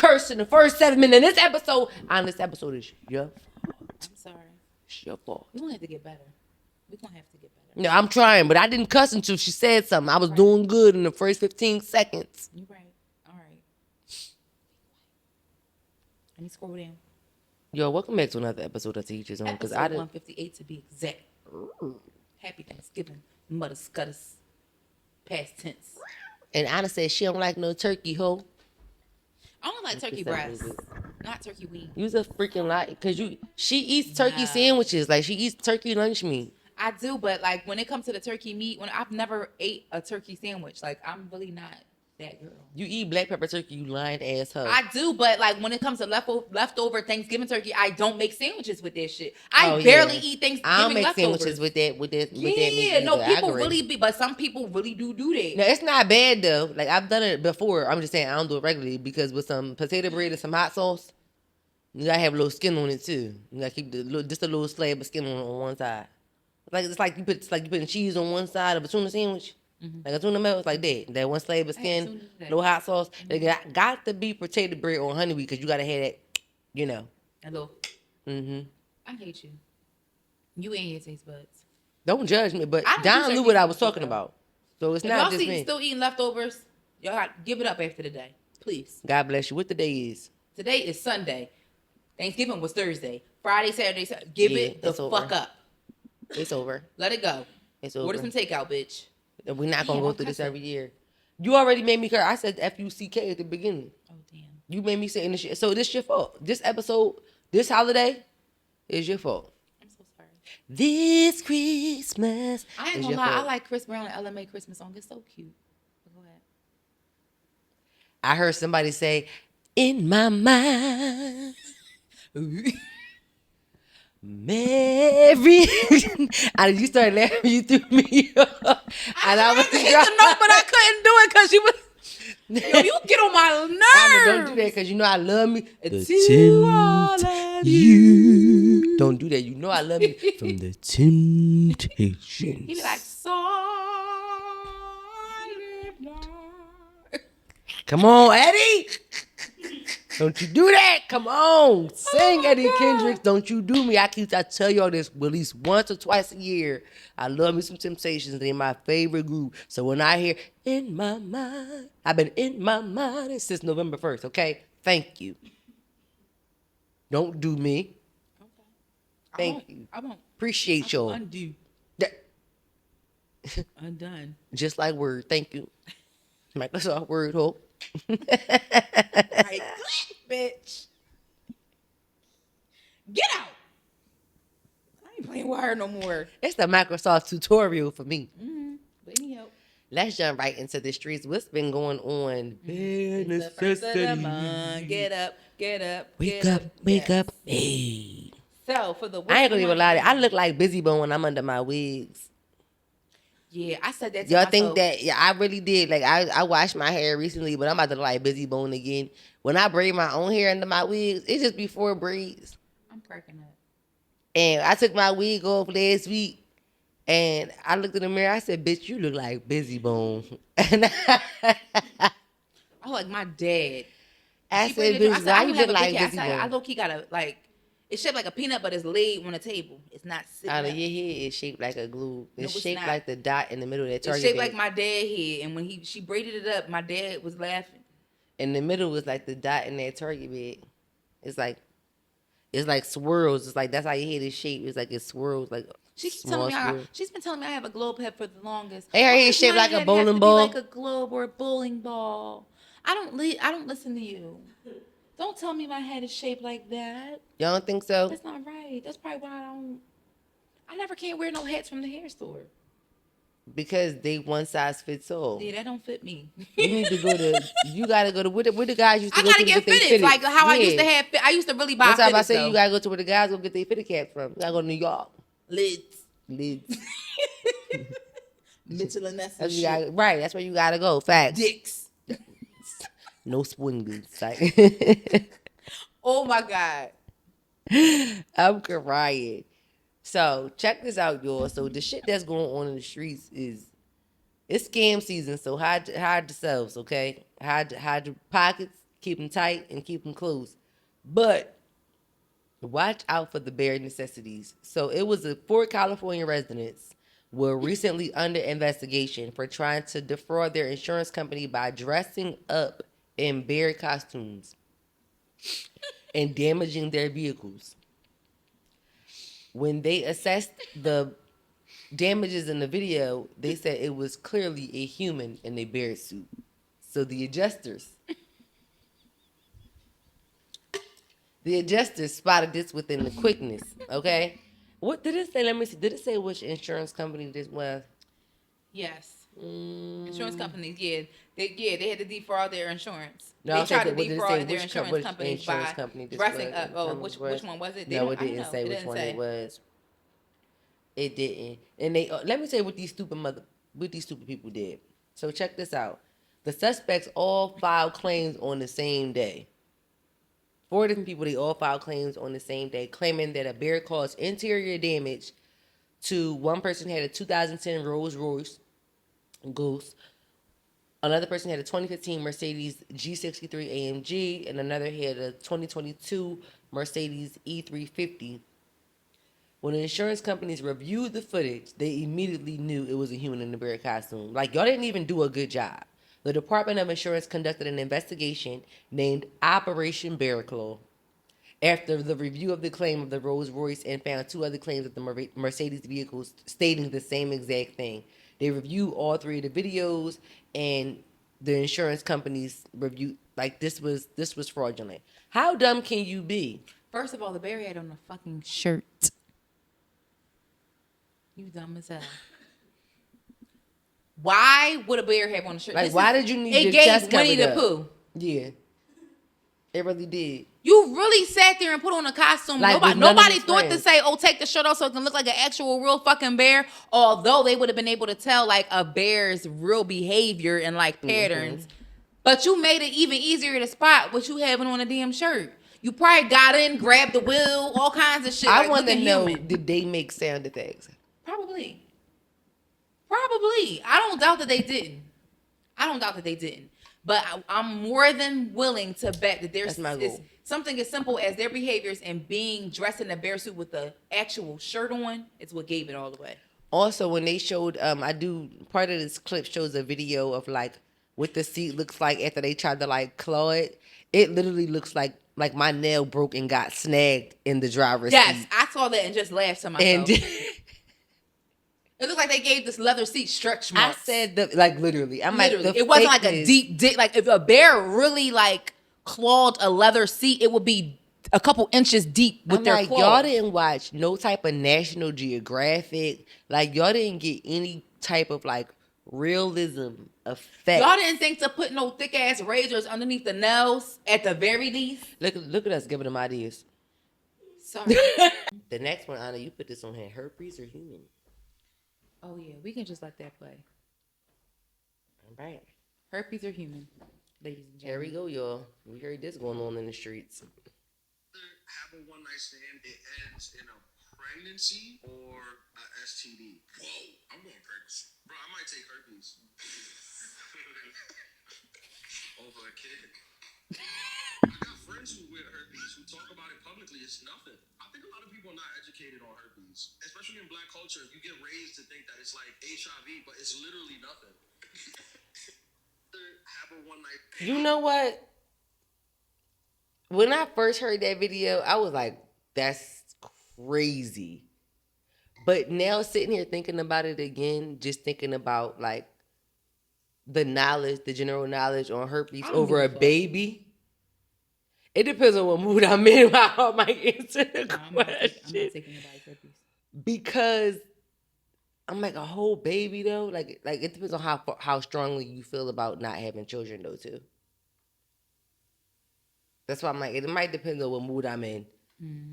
cursed in the first 7 minutes. This episode is your fault. I'm sorry. It's your fault. We're gonna have to get better. We're gonna have to get better. No, I'm trying, but I didn't cuss until she said something. I was doing good in the first 15 seconds. You're right. All right. Let me scroll down. Yo, welcome back to another episode of Teachers On. Episode 158 to be exact. Happy Thanksgiving, mother scutters. Past tense. And Anna said she don't like no turkey, ho. I don't like turkey breasts, not turkey wings. You's a freaking lie, cause she eats turkey sandwiches, like she eats turkey lunch meat. I do, but like when it comes to the turkey meat, when I've never ate a turkey sandwich, like I'm really not that girl. You eat black pepper turkey, you lying ass hoe. I do, but like when it comes to leftover Thanksgiving turkey, I don't make sandwiches with that shit. I barely eat Thanksgiving I don't make leftovers. sandwiches with that Yeah, no, people really be, but some people really do that. No, it's not bad though. Like I've done it before. I'm just saying I don't do it regularly because with some potato bread and some hot sauce, you gotta have a little skin on it too. You gotta keep just a little slab of skin on one side. It's like you putting cheese on one side of a tuna sandwich. Mm-hmm. Like a tuna melt, it's like that. That one slab of skin, little hot sauce. Mm-hmm. It got to be potato bread or honey wheat because you gotta have that, you know. Hello. Mm-hmm. I hate you. You and your taste buds. Don't judge me, but Don knew what I was talking about. So it's not just me. Still eating leftovers, y'all got give it up after the day, please. God bless you. What the day is? Today is Sunday. Thanksgiving was Thursday. Friday, Saturday, Sunday. Give it the fuck up. It's over. Let it go. It's over. Order some takeout, bitch. We're not going to go through this every year. You already made me curse. I said F-U-C-K at the beginning. Oh, damn. You made me say this shit. So this your fault. This episode, this holiday is your fault. I'm so sorry. This Christmas I ain't gonna lie. I like Chris Brown and LMA Christmas song. It's so cute. Go ahead. I heard somebody say, in my mind. Mary, and you started laughing, you threw me up. And I was hit the note, but I couldn't do it because she was. Yo, you get on my nerves. Don't do that because you know I love me. You don't do that. You know I love you from the Temptations. He be like, come on, Eddie. Don't you do that. Come on. Sing, Eddie Kendricks. Don't you do me. I tell y'all this at least once or twice a year. I love me some Temptations. They're my favorite group. So when I hear in my mind, I've been in my mind since November 1st, okay? Thank you. Don't do me. Okay. Thank you. I won't. Appreciate y'all. Undo. Undone. Just like Word. Thank you. Microsoft Word, hope. Right, bitch. Get out. I ain't playing Word no more. It's the Microsoft tutorial for me. Mm-hmm. But anyhow. Let's jump right into the streets. What's been going on? Necessities. Get up. Wake up. Hey. So for the I ain't gonna even lie to you. I look like Busy Bone when I'm under my wigs. Yeah, I said that to y'all myself. think that? Yeah, I really did. Like I washed my hair recently, but I'm about to look like Busy Bone again. When I braid my own hair under my wigs, it's just before braids. I'm cracking up. And I took my wig off last week, and I looked in the mirror. I said, "Bitch, you look like Busy Bone." And I like my dad. I said, "Bitch, why you look like Busy Bone?" I low-key got it's shaped like a peanut, but it's laid on the table. It's not sitting out of your head. It's shaped like a glue. It's shaped not. Like the dot in the middle of that Target. It's shaped like my dad head, and when she braided it up, my dad was laughing. In the middle was like the dot in that Target bed. It's like swirls. It's like that's how your head is shaped. It's like it swirls like. She's been telling me I have a globe head for the longest. And her head shaped like a bowling ball. Like a globe or a bowling ball. I don't listen to you. Don't tell me my head is shaped like that. Y'all don't think so? That's not right. That's probably why I never can't wear no hats from the hair store. Because they one size fits all. Yeah, that don't fit me. You need to go to. You gotta go to where the guys used to go to. I gotta get fitted. Like how I used to have. I used to really buy. That's why I say you gotta go to where the guys go get their fitted caps from. You gotta go to New York. Lids. Mitchell and Ness. Right. That's where you gotta go. Facts. Dicks. No spoon goods. Like. Oh my God. I'm crying. So check this out, y'all. So the shit that's going on in the streets it's scam season. So hide yourselves, okay? Hide your pockets, keep them tight, and keep them close. But watch out for the bare necessities. So it was 4 California residents were recently under investigation for trying to defraud their insurance company by dressing up in bear costumes and damaging their vehicles. When they assessed the damages in the video, they said it was clearly a human in a bear suit. So the adjusters spotted this within the quickness. Okay, what did it say? Let me see. Did it say which insurance company this was? Yes. Insurance companies, they had to defraud their insurance. No, They I'm saying, tried to what did it say? defraud their Which insurance companies by company this dressing was? up. Oh, which one was it? No, it I don't didn't know. say It which didn't one say. it was. It didn't. And they let me tell you what these stupid people did. So check this out. The suspects all filed claims on the same day. 4 different people, they all filed claims on the same day, claiming that a bear caused interior damage to one person had a 2010 Rolls Royce Ghost. Another person had a 2015 Mercedes G63 AMG, and another had a 2022 Mercedes E350. When the insurance companies reviewed the footage, they immediately knew it was a human in the bear costume. Like, y'all didn't even do a good job. The Department of Insurance conducted an investigation named Operation Bear Claw after the review of the claim of the Rolls Royce and found 2 other claims of the Mercedes vehicles stating the same exact thing. They reviewed all 3 of the videos, and the insurance companies reviewed like this was fraudulent. How dumb can you be? First of all, the bear had on a fucking shirt. You dumb as hell. Why would a bear have on a shirt? Like, why did you need your chest covered up? It gave Winnie the Pooh. Yeah, it really did. You really sat there and put on a costume. Like, nobody thought to say, "Oh, take the shirt off so it can look like an actual real fucking bear." Although they would have been able to tell like a bear's real behavior and like patterns. But you made it even easier to spot what you having on a damn shirt. You probably got in, grabbed the wheel, all kinds of shit. I want to know, did they make sound effects? Probably. I don't doubt that they didn't. But I'm more than willing to bet that there's something as simple as their behaviors and being dressed in a bear suit with the actual shirt on is what gave it all away. Also, when they showed, part of this clip shows a video of like what the seat looks like after they tried to like claw it. It literally looks like my nail broke and got snagged in the driver's seat. Yes, I saw that and just laughed to myself. It looked like they gave this leather seat stretch marks. I said literally. I'm literally. like, it wasn't like a deep dig. Like if a bear really like clawed a leather seat, it would be a couple inches deep with their claws. Y'all didn't watch no type of National Geographic. Like y'all didn't get any type of like realism effect. Y'all didn't think to put no thick ass razors underneath the nails at the very least. Look at us giving them ideas. Sorry. The next one, Anna, you put this on here. Herpes or human? Oh yeah, we can just let that play. All right. Herpes or human, ladies and gentlemen. Here we go, y'all. We heard this going on in the streets. Have a one night stand, it ends in a pregnancy or a STD. Whoa, I'm going pregnancy. Bro, I might take herpes. Over a kid. I got friends who wear herpes who talk about it publicly. It's nothing. I think a lot of people are not educated on herpes, especially in Black culture. You get raised to think that it's like HIV, but it's literally nothing. Have a one night. You know what? When I first heard that video, I was like, that's crazy. But now sitting here thinking about it again, just thinking about like the knowledge, the general knowledge on herpes over a baby. It depends on what mood I'm in while I might answer the question. I'm not taking anybody's herpes. Because I'm like, a whole baby though? Like it depends on how strongly you feel about not having children though too. That's why I'm like, it might depend on what mood I'm in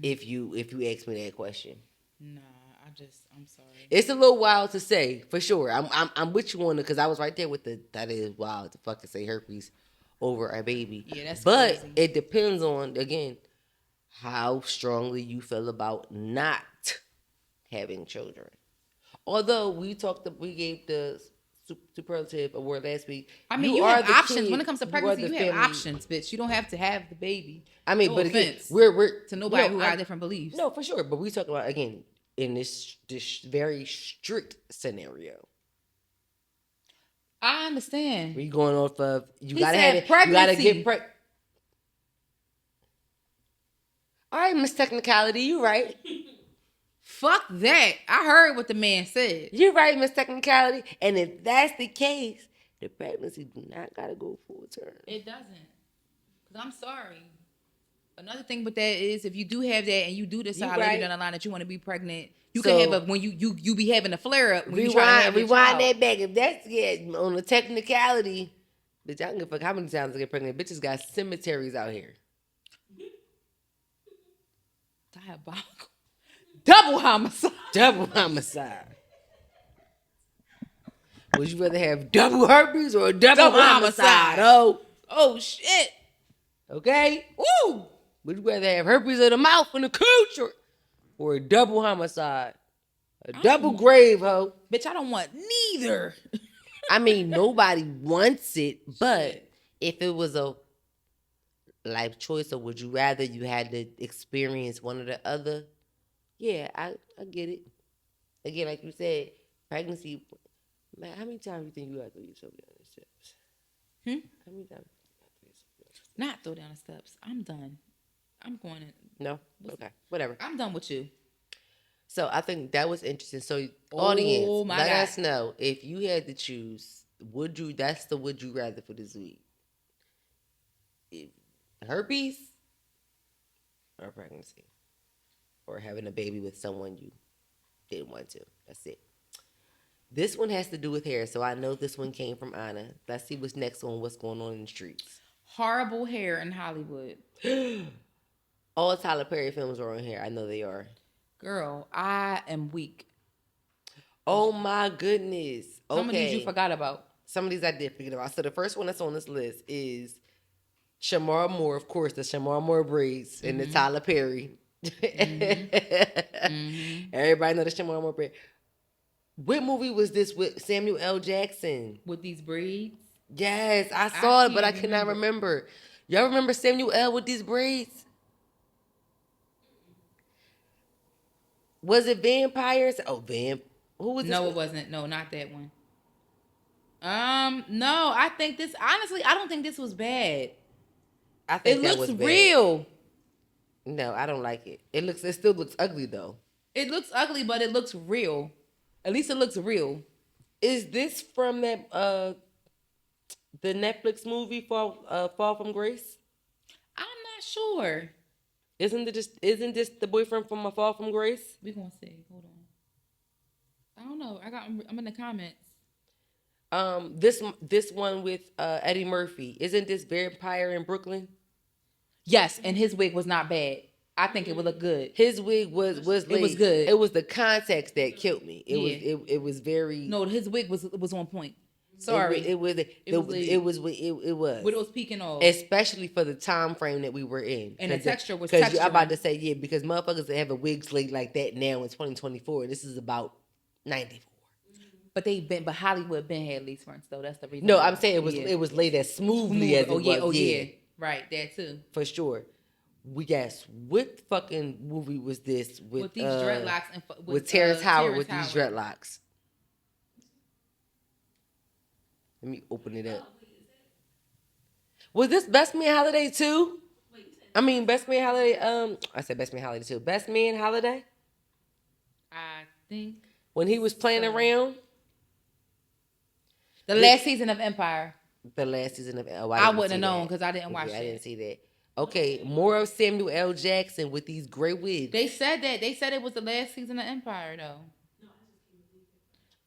if you ask me that question. Nah, I'm sorry. It's a little wild to say, for sure. I'm with you on it because I was right there with that is wild to fucking say herpes over a baby. Yeah, that's But crazy. It depends on, again, how strongly you feel about not having children. Although we gave the superlative award last week. I mean, you have the options kid, when it comes to are pregnancy. the You have family. options, bitch. You don't have to have the baby. I mean, No but again, offense we're to nobody who got different beliefs. No, for sure. But we talking about again in this very strict scenario. I understand. We going off of He gotta have it. Pregnancy. You gotta get pregnant. All right, Miss Technicality, you right. Fuck that. I heard what the man said. You're right, Miss Technicality. And if that's the case, the pregnancy do not gotta go full term. It doesn't. Because I'm sorry. Another thing with that is if you do have that and you do decide later down the line that you want to be pregnant, you can have when you be having a flare up when you try to have rewind that back. If that's on the technicality, bitch, I don't give a fuck how many times I get pregnant. Bitches got cemeteries out here. Diabolical. Double homicide. Double homicide. Would you rather have double herpes or a double homicide? Oh shit. Okay? Woo! Would you rather have herpes of the mouth and the cooch or a double homicide? A double grave, ho. Bitch, I don't want neither. I mean, nobody wants it, but if it was a life choice, or would you rather you had to experience one or the other? Yeah, I get it. Again, like you said, pregnancy. Man, how many times do you think you have to use something on the steps? How many times? Not throw down the steps. I'm done. I'm going to. No? Okay. Whatever. I'm done with you. So I think that was interesting. So audience, let us know if you had to choose, that's the would you rather for this week. Herpes or pregnancy. Or having a baby with someone you didn't want to. That's it. This one has to do with hair, so I know this one came from Anna. Let's see what's next on what's going on in the streets. Horrible hair in Hollywood. All Tyler Perry films are on here. I know they are. Girl, I am weak. Oh my goodness. Okay. Some of these you forgot about. Some of these I did forget about. So the first one that's on this list is Shamar Moore, of course, the Shamar Moore braids and the Tyler Perry. Everybody know the Shamar Moore braids. What movie was this with Samuel L. Jackson? With these braids? Yes, I saw it, but I cannot remember. Y'all remember Samuel L. with these braids? Was it Vampires? Oh, Who was this? No, it wasn't. No, not that one. No, I think this, honestly, I don't think this was bad. I think it looks real. No, I don't like it. It still looks ugly though. It looks ugly, but it looks real. At least it looks real. Is this from that the Netflix movie Fall from Grace? I'm not sure. Isn't this the boyfriend from A Fall from Grace? We're gonna see. Hold on. I don't know. I'm in the comments. This one with Eddie Murphy. Isn't this Vampire in Brooklyn? Yes, and his wig was not bad. I think it would look good. His wig was it was good. It was the context that killed me. It was very. No, his wig was on point. Sorry, it was. What it was peeking off, especially for the time frame that we were in, and the texture was. Because I'm about to say because motherfuckers that have a wig slayed like that now in 2024. This is about 94. But Hollywood been had lace fronts though. That's the reason. No, I'm saying it was laid as smoothly as it was. Oh yeah, right, that too. For sure. We guess what fucking movie was this with these dreadlocks and with Terrence Howard with these dreadlocks? Let me open it up. Was this Best Man Holiday 2? I mean Best Man Holiday. I said Best Man Holiday 2. Best Man Holiday. I think when he was playing around. The last season of Empire. The last season of. Oh, I wouldn't have known because I didn't watch it. I didn't see that. Okay, more of Samuel L. Jackson with these gray wigs. They said that. They said it was the last season of Empire, though.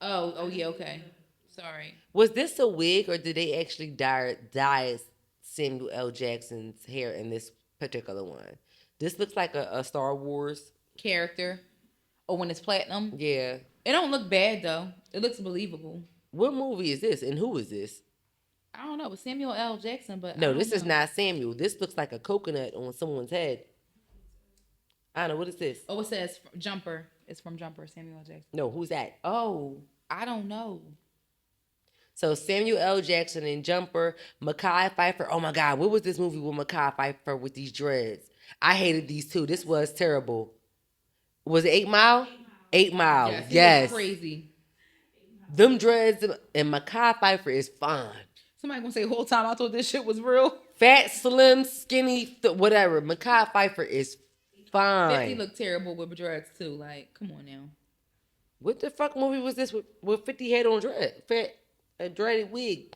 Oh yeah, okay. Sorry. Was this a wig or did they actually dye Samuel L. Jackson's hair in this particular one? This looks like a Star Wars character. Or when it's platinum. Yeah. It don't look bad, though. It looks believable. What movie is this and who is this? I don't know. It's Samuel L. Jackson, but no, this is not Samuel. This looks like a coconut on someone's head. I don't know. What is this? Oh, it says Jumper. It's from Jumper, Samuel L. Jackson. No, who's that? Oh, I don't know. So Samuel L. Jackson in Jumper, Mekhi Phifer. Oh my God, what was this movie with Mekhi Phifer with these dreads? I hated these two. This was terrible. Was it 8 Mile? 8 Mile. Yes, Yes. crazy. Them dreads and Mekhi Phifer is fine. Somebody gonna say the whole time I thought this shit was real. Fat, slim, skinny, whatever. Mekhi Phifer is fine. 50 looked terrible with dreads too. Like, come on now. What the fuck movie was this with 50 head on dread? Fat, a dreaded wig.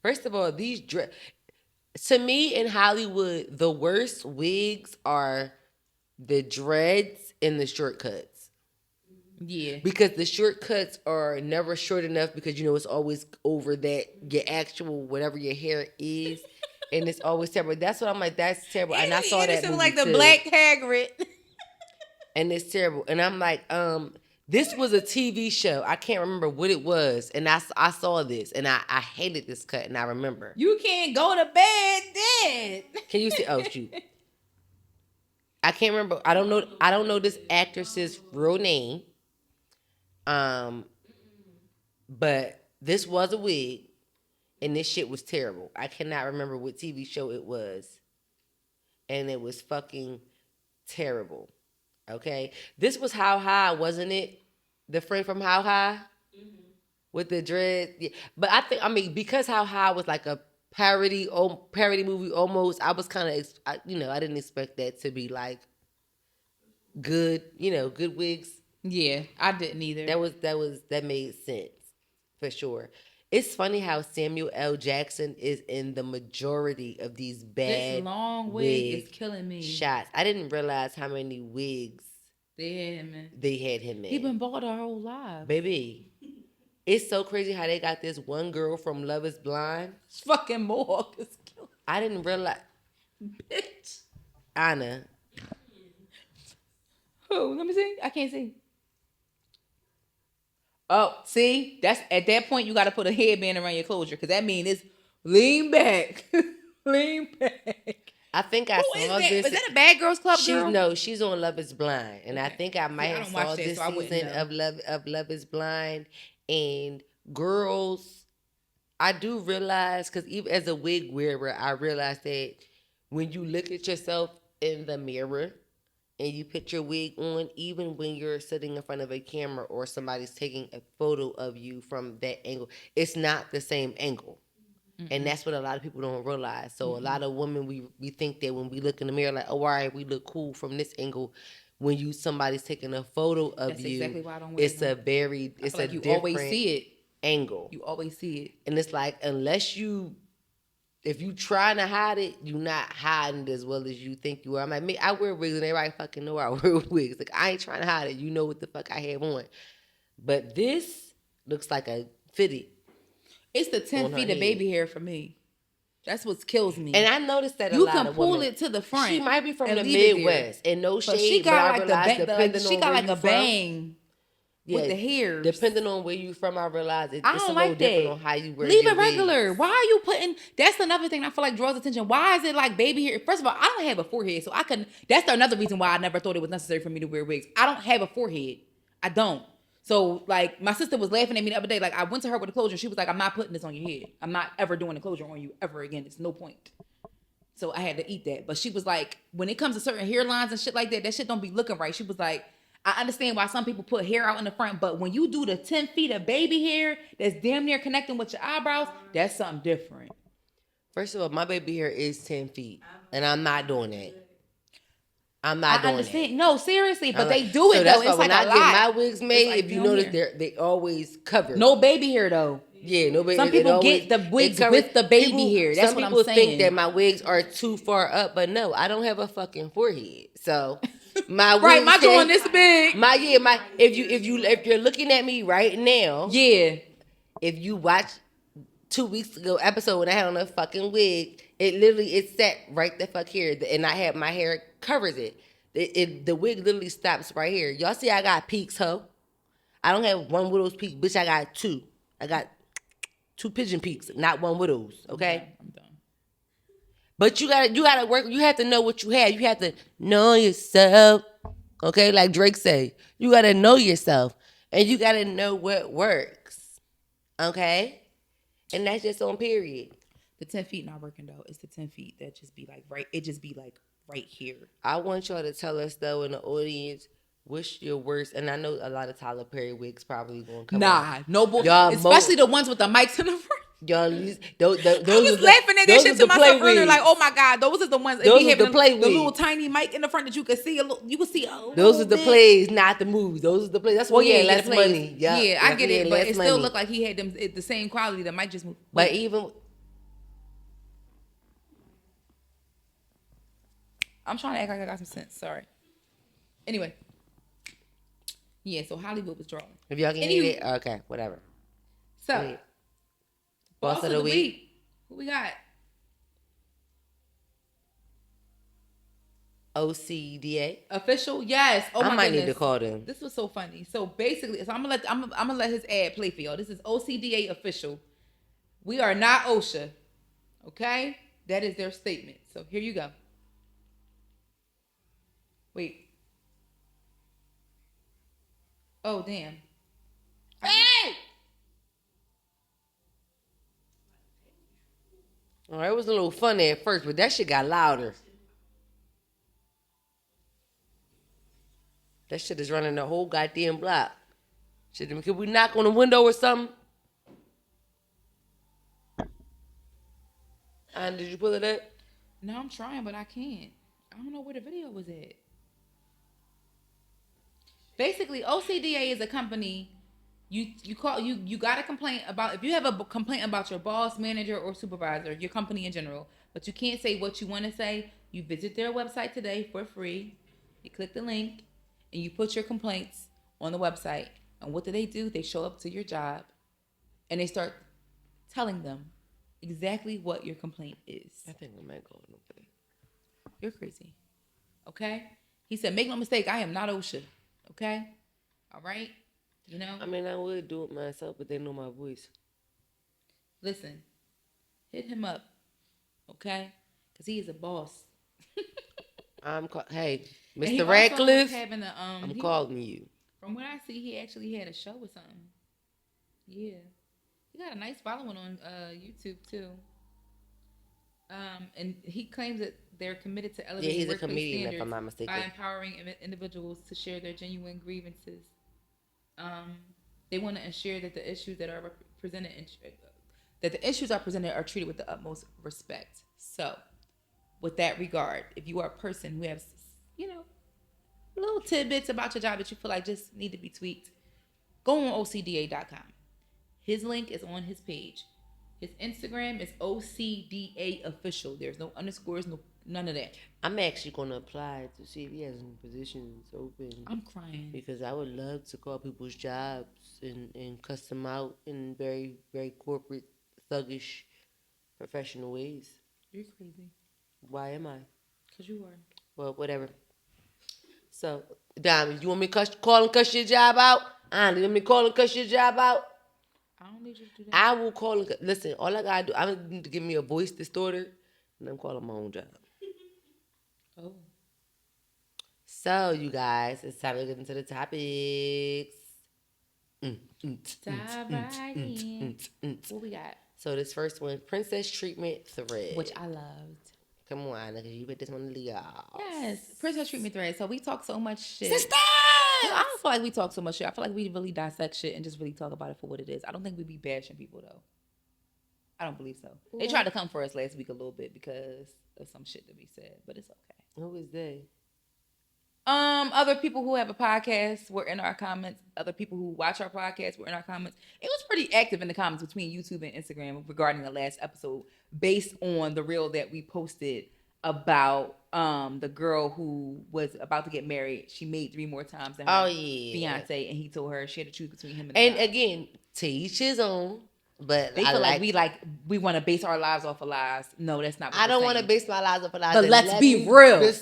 First of all, these dread. To me in Hollywood, the worst wigs are the dreads and the shortcuts. Yeah. Because the shortcuts are never short enough because, it's always over that, your actual, whatever your hair is. And it's always terrible. That's what I'm like, that's terrible. And I saw that movie like the too. Black Hagrid. And it's terrible. And I'm like, this was a TV show. I can't remember what it was. And I saw this. And I hated this cut. And I remember. You can't go to bed then. Can you see? Oh, shoot. I can't remember. I don't know this actress's real name. But this was a wig, and this shit was terrible. I cannot remember what TV show it was, and it was fucking terrible. Okay, this was How High, wasn't it? The friend from How High with the dread. Yeah. But I mean, because How High was like a parody movie almost. I was kind of, I didn't expect that to be like good, good wigs. Yeah, I didn't either. That made sense for sure. It's funny how Samuel L. Jackson is in the majority of these bad this long wig is killing me. Shots. I didn't realize how many wigs they had him in. He been bald our whole life, baby. It's so crazy how they got this one girl from Love Is Blind. It's fucking Mohawk is killing. I didn't realize. Bitch. Anna. Who? Let me see. I can't see. Oh, see? That's at that point you got to put a headband around your closure because that means it's lean back. Lean back. I think I saw this. Is that a Bad Girls Club girl? No, she's on Love Is Blind. And I think I might have saw this season of Love Is Blind. And girls, I do realize, because even as a wig wearer, I realize that when you look at yourself in the mirror and you put your wig on, even when you're sitting in front of a camera or somebody's taking a photo of you from that angle, it's not the same angle. Mm-hmm. And that's what a lot of people don't realize. So a lot of women, we think that when we look in the mirror, like, oh, all right, we look cool from this angle. When somebody's taking a photo of that's you, exactly why I don't wear it's them. It's a like you different always see it. Angle. You always see it. And it's like, if you trying to hide it, you're not hiding it as well as you think you are. I'm like, I wear wigs and everybody fucking know I wear wigs. Like, I ain't trying to hide it. You know what the fuck I have on. But this looks like a fitted. It's the 10 feet of baby hair for me. That's what kills me. And I noticed that you can pull it to the front. She might be from the Midwest. And no shade, she got but I realized she got like a bang with the hairs. Depending on where you from, I realize it's I don't a little like different that. on how you wear Leave your it regular. wigs. Why are you putting... That's another thing I feel like draws attention. Why is it like baby hair? First of all, I don't have a forehead, so I can... That's another reason why I never thought it was necessary for me to wear wigs. I don't have a forehead. I don't. So, like, my sister was laughing at me the other day. Like, I went to her with the closure. She was like, I'm not putting this on your head. I'm not ever doing the closure on you ever again. It's no point. So I had to eat that. But she was like, when it comes to certain hairlines and shit like that shit don't be looking right. She was like, I understand why some people put hair out in the front, but when you do the 10 feet of baby hair that's damn near connecting with your eyebrows, that's something different. First of all, my baby hair is 10 feet, and I'm not doing that. I'm not doing that. No, seriously, but they do it, though. It's like a lot. When I get my wigs made, like, if you notice, they always cover. No baby hair, though. Yeah, no baby. Some people get the wigs with the baby hair. That's what I'm saying. Some people think that my wigs are too far up, but no, I don't have a fucking forehead. So my wigs right, my joint this big. If you're looking at me right now, if you watch 2 weeks ago episode when I had on a fucking wig, it sat right the fuck here, and I had my hair covers it. The wig literally stops right here. Y'all see I got peaks, ho. I don't have one widow's peak, bitch. I got two. I got 2 pigeon peaks, not one widow's. Okay. I'm done. But you gotta work. You have to know what you have. You have to know yourself. Okay, like Drake say, you gotta know yourself, and you gotta know what works. Okay? And that's just on period. The 10 feet not working though. It's the 10 feet that just be like right. It just be like right here. I want y'all to tell us though in the audience what's your worst. And I know a lot of Tyler Perry wigs probably gonna come out. No bull. Y'all Especially the ones with the mics in the front. Y'all, those I was laughing at that shit to myself earlier. Like, oh my god, those are the ones. Those are the play the little tiny mic in the front that you could see. You could see. Those are the plays, not the movies. Those are the plays. That's why he had less money. Yeah, I get it, but it still looked like he had them the same quality. The mic just moved. But even. I'm trying to act like I got some sense. Sorry. Anyway. Yeah, so Hollywood was drawing. If y'all can hear it, okay, whatever. So, Boss of the week. What we got? OCDA official. Yes. Oh my I might goodness. need to call them. This was so funny. So basically, I'm gonna let his ad play for y'all. This is OCDA official. We are not OSHA. Okay, that is their statement. So here you go. Wait. Oh damn. Hey! All right, it was a little funny at first, but that shit got louder. That shit is running the whole goddamn block. Shit, could we knock on the window or something? Did you pull it up? No, I'm trying, but I can't. I don't know where the video was at. Basically, OCDA is a company. You got a complaint about, if you have a complaint about your boss, manager, or supervisor, your company in general, but you can't say what you want to say, you visit their website today for free. You click the link and you put your complaints on the website. And what do? They show up to your job and they start telling them exactly what your complaint is. I think I might go over there. You're crazy. Okay? He said, make no mistake, I am not OSHA. Okay? All right? You know? I mean, I would do it myself, but they know my voice. Listen, hit him up. Okay? Because he is a boss. Hey, Mr. Radcliffe, I'm calling you. From what I see, he actually had a show or something. Yeah. He got a nice following on YouTube, too. And he claims that they're committed to elevating workplace standards if I'm not mistaken, by empowering individuals to share their genuine grievances. They want to ensure that the issues that are presented are treated with the utmost respect. So, with that regard, if you are a person who has, little tidbits about your job that you feel like just need to be tweaked, go on OCDA.com. His link is on his page. His Instagram is OCDA official. There's no underscores, none of that. I'm actually going to apply to see if he has any positions open. I'm crying. Because I would love to call people's jobs and cuss them out in very, very corporate, thuggish, professional ways. You're crazy. Why am I? Because you are. Well, whatever. So, Diamond, you want me to call and cuss your job out? You want me to call and cuss your job out? I don't need you to do that. I will call and listen, all I got to do, I need to give me a voice distorter, and I'm calling my own job. Oh. So, you guys, it's time to get into the topics. Dive right in. What we got? So, this first one, Princess Treatment Thread. Which I loved. Come on, nigga, you bet this one to leave off. Yes, Princess Treatment Thread. So, we talk so much shit. Sister! I don't feel like we talk so much shit. I feel like we really dissect shit and just really talk about it for what it is. I don't think we be bashing people, though. I don't believe so. Yeah. They tried to come for us last week a little bit because of some shit that we said, but it's okay. Who is they? Other people who have a podcast were in our comments. Other people who watch our podcast were in our comments. It was pretty active in the comments between YouTube and Instagram regarding the last episode based on the reel that we posted about the girl who was about to get married. She made 3 more times than her fiance, and he told her she had to choose between him and the guy. Again, to each his own. But they feel like we want to base our lives off of lies. No, that's not what I don't want to base my lives off of lies. But let's be real.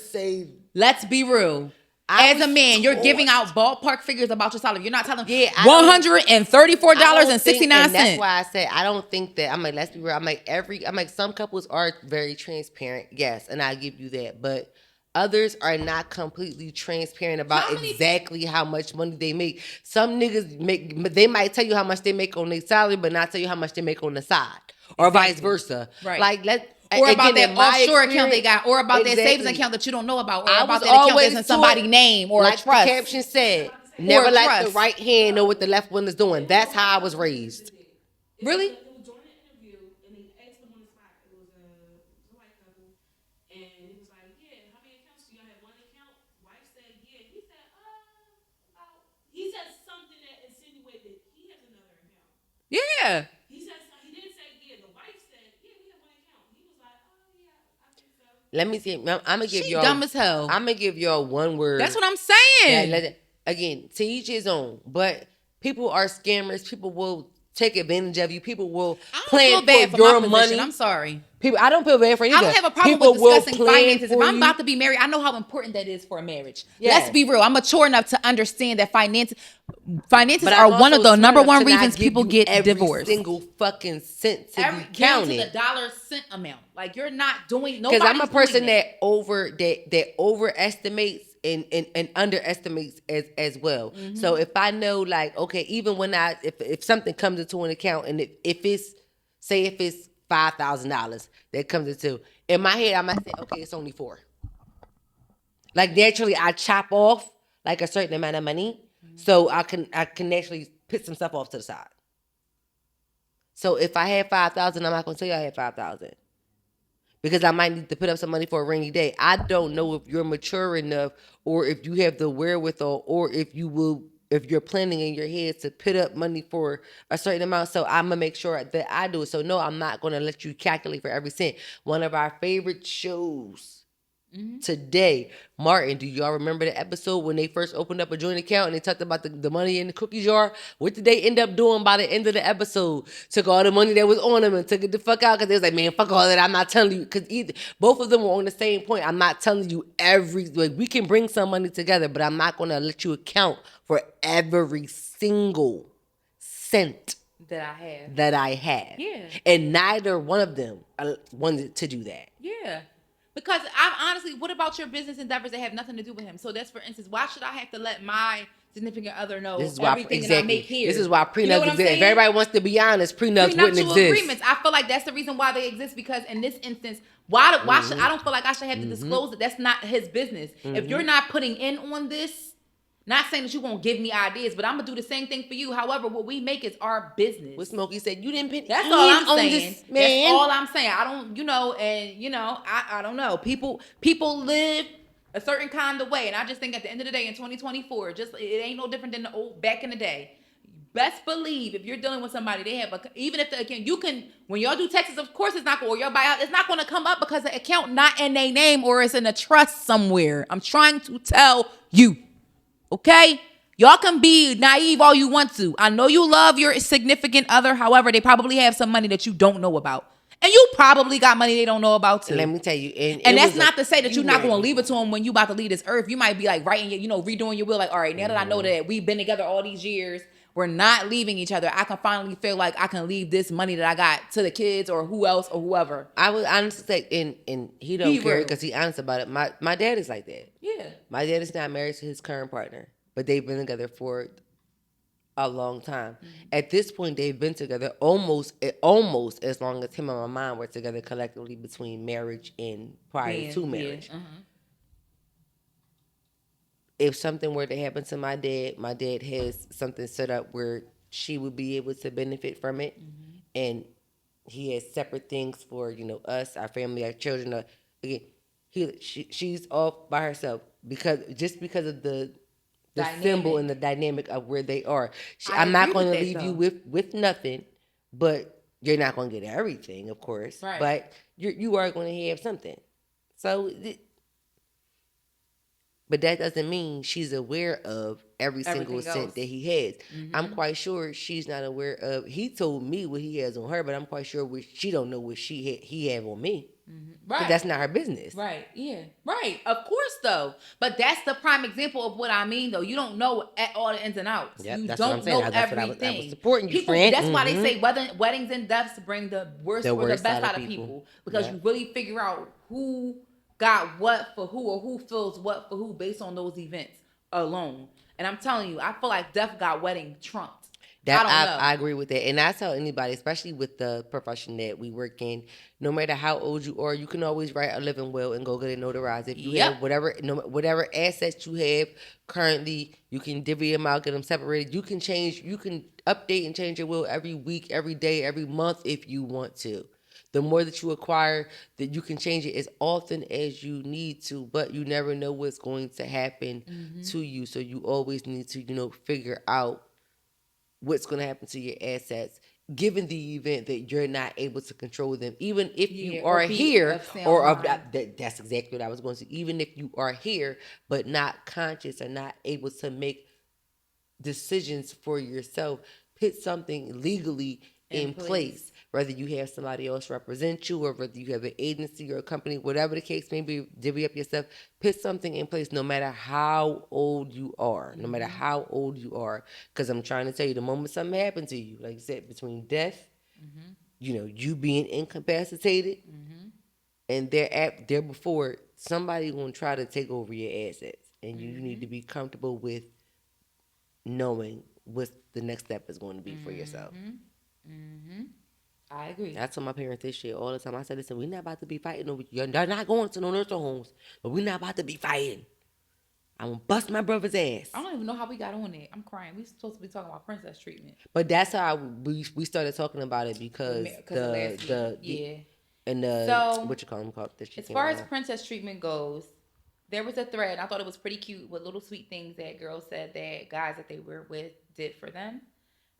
Let's be real. As a man, you're giving out ballpark figures about your salary. You're not telling $134.69. That's why I said I don't think that. I'm like, let's be real. I'm like some couples are very transparent, yes, and I give you that. But Others are not completely transparent about exactly how much money they make. Some niggas they might tell you how much they make on their salary, but not tell you how much they make on the side, or vice versa. Right. Like or about again, that offshore account they got, or about that savings account that you don't know about, or about that account that's in somebody's name, or like a trust. The caption said, never let the right hand know what the left one is doing. That's how I was raised. Really? Yeah. He didn't say yeah. The wife said yeah. We have one account. He was like, oh yeah, I think so. Let me see. I'm gonna give She y'all. dumb as hell. I'm gonna give y'all one word. That's what I'm saying. Again, to each his own. But people are scammers. People will take advantage of you. People will plan for your money. I'm sorry. People, I don't feel bad for you. I don't have a problem with discussing finances. If I'm about to be married, I know how important that is for a marriage. Yes. Let's be real. I'm mature enough to understand that finances are one of the number one reasons people get divorced. Every single fucking cent to be counted. Down to the dollar cent amount. Like you're not doing. Because I'm a person that overestimates and underestimates as well. Mm-hmm. So if I know, like, okay, even when if something comes into an account, and if it's $5,000 that comes into, in my head, I might say, okay, it's only $4,000. Like naturally, I chop off like a certain amount of money, so I can actually put some stuff off to the side. So if I had $5,000, I'm not gonna tell you I had $5,000. Because I might need to put up some money for a rainy day. I don't know if you're mature enough, or if you have the wherewithal, or if you're planning in your head to put up money for a certain amount. So I'm going to make sure that I do it. So no, I'm not going to let you calculate for every cent. One of our favorite shows today, Martin, do y'all remember the episode when they first opened up a joint account and they talked about the money in the cookie jar? What did they end up doing by the end of the episode? Took all the money that was on them and took it the fuck out, because they was like, man, fuck all that. I'm not telling you. Because both of them were on the same point. I'm not telling you we can bring some money together, but I'm not going to let you account for every single cent that I have. Yeah. And neither one of them wanted to do that. Yeah. Because I honestly, what about your business endeavors that have nothing to do with him? So that's, for instance, why should I have to let my significant other know everything that I make here? This is why prenups exist. If everybody wants to be honest, prenups wouldn't exist. Agreements, I feel like that's the reason why they exist, because in this instance, why should I don't feel like I should have to disclose it. That's not his business. If you're not putting in on this, not saying that you won't give me ideas, but I'm gonna do the same thing for you. However, what we make is our business. What Smokey said, you didn't put That's all I'm saying. This, man. That's all I'm saying. I don't, I don't know. People live a certain kind of way, and I just think at the end of the day, in 2024, it ain't no different than the old back in the day. Best believe if you're dealing with somebody, they have even if the account, you can, when y'all do taxes, of course it's not going, or your buyout, it's not going to come up because the account not in their name or it's in a trust somewhere. I'm trying to tell you. Okay? Y'all can be naive all you want to. I know you love your significant other. However, they probably have some money that you don't know about. And you probably got money they don't know about too. Let me tell you. And that's not to say that you're not going to leave it to them when you about to leave this earth. You might be like writing, redoing your will. Like, all right, now that I know that we've been together all these years, we're not leaving each other. I can finally feel like I can leave this money that I got to the kids or who else or whoever. I would honestly say, and he don't care because he's honest about it. My dad is like that. Yeah. My dad is not married to his current partner, but they've been together for a long time. Mm-hmm. At this point, they've been together almost as long as him and my mom were together collectively between marriage and prior to marriage. Yeah. Uh-huh. If something were to happen to my dad has something set up where she would be able to benefit from it. Mm-hmm. And he has separate things for, us, our family, our children. Again, she's off by herself because of the symbol and the dynamic of where they are. I'm not going to leave you with nothing, but you're not going to get everything, of course. Right. But you are going to have something. So... But that doesn't mean she's aware of every single cent that he has. Mm-hmm. I'm quite sure she's not aware of. He told me what he has on her, but I'm quite sure she don't know what he have on me. Mm-hmm. Right. But that's not her business. Right. Yeah. Right. Of course, though. But that's the prime example of what I mean, though. You don't know all the ins and outs. Yep, you don't know everything. I was supporting you, friend. That's why they say weddings and deaths bring the worst or the best out of people. Because you really figure out who got what for who or who feels what for who based on those events alone. And I'm telling you, I feel like Death got wedding trumped. I don't know. I agree with that, and I tell anybody, especially with the profession that we work in, no matter how old you are, you can always write a living will and go get it notarized. If you have whatever assets you have currently, you can divvy them out, get them separated. You can update and change your will every week, every day, every month if you want to. The more that you acquire, that you can change it as often as you need to, but you never know what's going to happen to you. So you always need to, figure out what's going to happen to your assets given the event that you're not able to control them, even if you are here that's exactly what I was going to say. Even if you are here but not conscious or not able to make decisions for yourself, put something legally in place, whether you have somebody else represent you or whether you have an agency or a company, whatever the case may be, divvy up yourself, put something in place no matter how old you are, because I'm trying to tell you, the moment something happened to you, like you said, between death, you being incapacitated, and there before, somebody gonna try to take over your assets, and you need to be comfortable with knowing what the next step is going to be for yourself. I agree. I tell my parents this shit all the time. I said, listen, we're not about to be fighting over you. You're not going to no nursing homes, but we're not about to be fighting. I'm going to bust my brother's ass. I don't even know how we got on it. I'm crying. We supposed to be talking about princess treatment. But that's how we started talking about it because what you call them called this. As far as princess treatment goes, there was a thread. I thought it was pretty cute with little sweet things that girls said that guys that they were with did for them.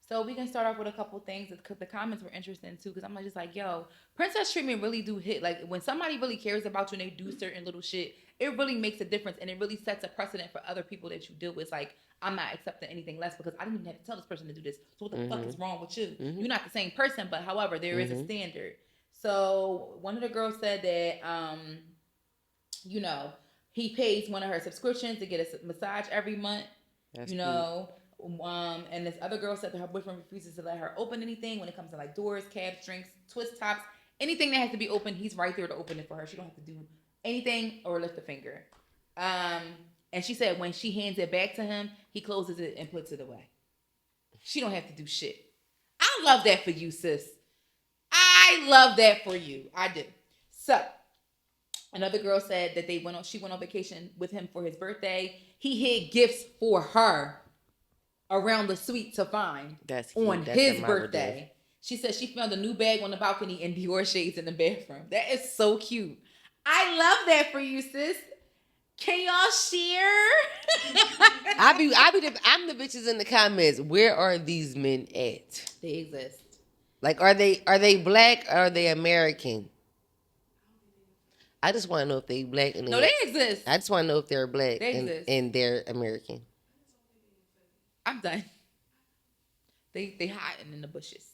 So we can start off with a couple things because the comments were interesting too. Because I'm just like, yo, princess treatment really do hit. Like when somebody really cares about you and they do certain little shit, it really makes a difference and it really sets a precedent for other people that you deal with. It's like, I'm not accepting anything less because I didn't even have to tell this person to do this. So what the fuck is wrong with you? You're not the same person, but however, there is a standard. So one of the girls said that, he pays one of her subscriptions to get a massage every month. That's and this other girl said that her boyfriend refuses to let her open anything when it comes to like doors, cabs, drinks, twist tops, anything that has to be open. He's right there to open it for her. She don't have to do anything or lift a finger. And she said when she hands it back to him, he closes it and puts it away. She don't have to do shit. I love that for you, sis. I love that for you. I do. So another girl said that she went on vacation with him for his birthday. He hid gifts for her around the suite to find on his birthday. She said she found a new bag on the balcony and Dior shades in the bathroom. That is so cute. I love that for you, sis. Can y'all share? I'm the bitches in the comments. Where are these men at? They exist. Like, are they black or are they American? I just want to know if they black and they exist. I just want to know if they're black and they're American. I'm done. They hiding in the bushes.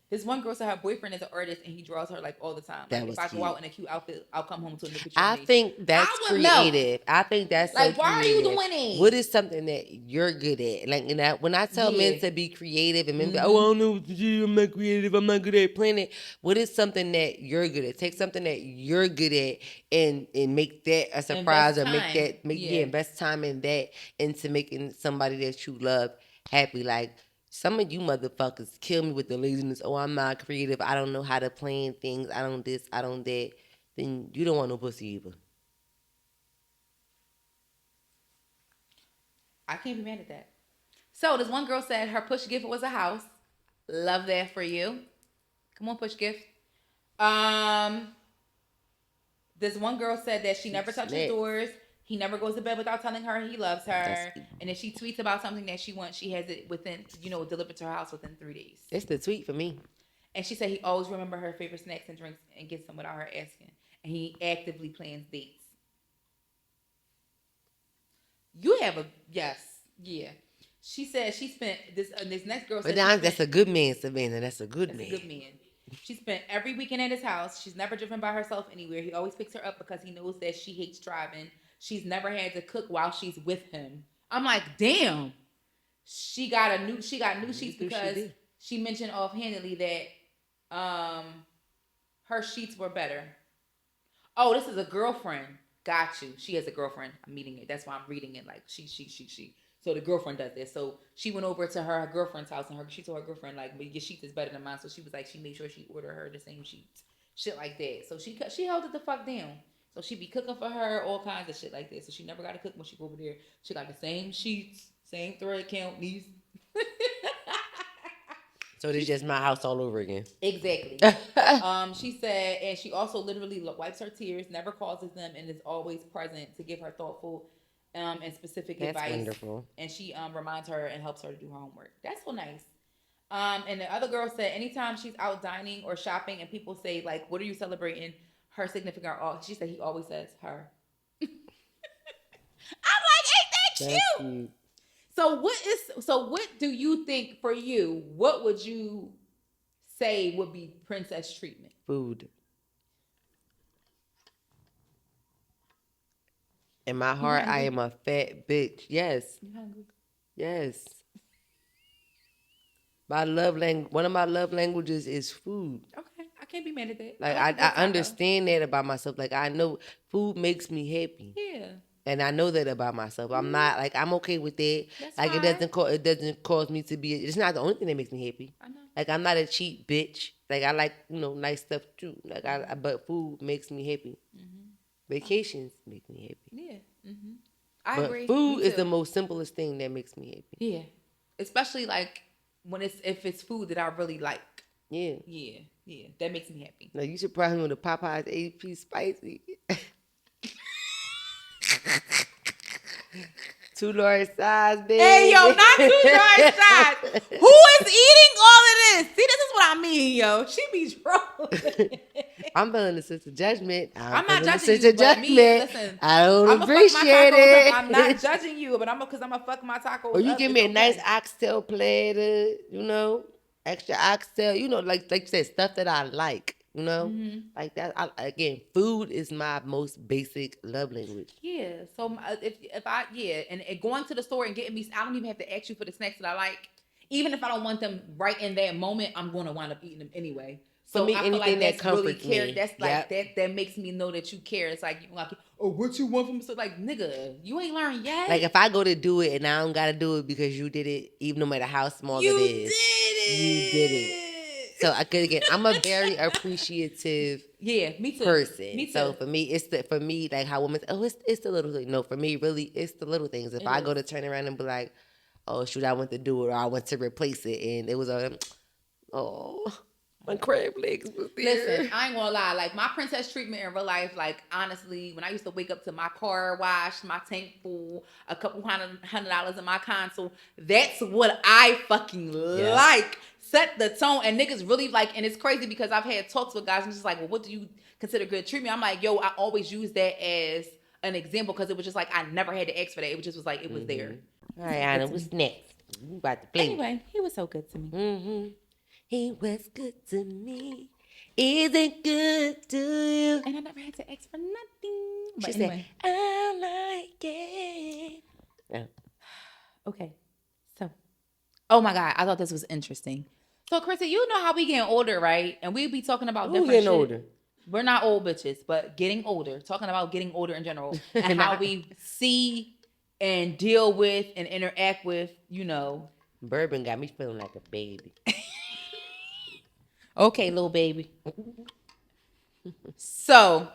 This one girl said her boyfriend is an artist and he draws her like all the time. Like if I go out in a cute outfit, I'll come home to a new picture. I think that's creative. I think that's like, why are you doing it? What is something that you're good at? Like when I tell men to be creative and men go, oh, I don't know what to do. I'm not creative. I'm not good at planning. What is something that you're good at? Take something that you're good at and make that a surprise or invest time in that into making somebody that you love happy. Like, some of you motherfuckers kill me with the laziness. Oh, I'm not creative. I don't know how to plan things. I don't this. I don't that. Then you don't want no pussy either. I can't be mad at that. So this one girl said her push gift was a house. Love that for you. Come on, push gift. This one girl said that she never touches doors. He never goes to bed without telling her he loves her. And if she tweets about something that she wants, she has it within, delivered to her house within 3 days. It's the tweet for me. And she said he always remember her favorite snacks and drinks and gets them without her asking. And he actively plans dates. You have a, yes, yeah. She said she spent, this next girl said. But that's a good man, Savannah. That's a good man. She spent every weekend at his house. She's never driven by herself anywhere. He always picks her up because he knows that she hates driving. She's never had to cook while she's with him. I'm like, damn. She got new sheets because she mentioned offhandedly that her sheets were better. Oh, this is a girlfriend. Got you. She has a girlfriend. I'm meeting it. That's why I'm reading it like she. So the girlfriend does this. So she went over to her girlfriend's house and she told her girlfriend like, "Your sheets is better than mine." So she was like, she made sure she ordered her the same sheets, shit like that. So she held it the fuck down. So she be cooking for her, all kinds of shit like that. So she never got to cook when she go over there. She got the same sheets, same thread count, these. So it's just my house all over again. Exactly. She said, and she also literally wipes her tears, never causes them, and is always present to give her thoughtful and specific That's advice. wonderful. And she reminds her and helps her to do her homework. That's so nice. And the other girl said, anytime she's out dining or shopping and people say, like, what are you celebrating? Her significant other, she said he always says her. I'm like, ain't that cute? So what do you think for you? What would you say would be princess treatment? Food. In my heart, I am a fat bitch. Yes. You hungry? Yes. One of my love languages is food. Okay, I can't be mad at that. Like I understand that about myself. Like I know food makes me happy. Yeah. And I know that about myself. I'm not like I'm okay with it. That's like fine. it doesn't cause me to be. It's not the only thing that makes me happy. I know. Like I'm not a cheap bitch. Like I like nice stuff too. Like but food makes me happy. Mm-hmm. Vacations make me happy. Yeah. Mm-hmm. I agree. Food is the most simplest thing that makes me happy. Yeah. Especially like if it's food that I really like. Yeah. Yeah. That makes me happy. Now you surprised me with the Popeyes 8-piece spicy. 2 large size, baby. Hey, yo, not 2 large size. Who is eating all of this? See, this is what I mean, yo. She be trolling. I'm feeling the sense of judgment. I'm not judging you, but me, listen. I don't appreciate it. I'm not judging you, but I'm gonna fuck my tacos. Or you give me a nice oxtail platter, extra oxtail, like you said, stuff that I like. Like that. Again, food is my most basic love language. Yeah. So if I and going to the store and getting me, I don't even have to ask you for the snacks that I like. Even if I don't want them right in that moment, I'm going to wind up eating them anyway. So for me, I anything feel like that comforts me, that's like that makes me know that you care. It's like you like, oh, what you want from me? So like, nigga, you ain't learned yet. Like if I go to do it and I don't gotta do it because you did it, even no matter how small it is, you did it. So I'm a very appreciative me too. person. Me too. So for me, like how women, it's the little things. No, for me, really, it's the little things. If I go to turn around and be like, oh shoot, I went to do it or I went to replace it, and it was my crab legs was there. Listen, I ain't gonna lie. Like my princess treatment in real life, like honestly, when I used to wake up to my car wash, my tank full, a couple $100 in my console, that's what I fucking like. Set the tone, and niggas really like, and it's crazy because I've had talks with guys and just like, well, what do you consider good treatment? I'm like, yo, I always use that as an example because it was just like I never had to ask for that. It was like it was there. All right, Anna, what's next? We about to play. Anyway, he was so good to me. Mm-hmm. He was good to me. Isn't good to you? And I never had to ask for nothing. But she anyway. said, I like it. Yeah. Okay. So, oh my God, I thought this was interesting. So, Chrissy, you know how we getting older, right? And we be talking about different getting shit. older? We're not old bitches, but getting older. Talking about getting older in general. And how we see and deal with and interact with, Bourbon got me feeling like a baby. Okay, little baby. So,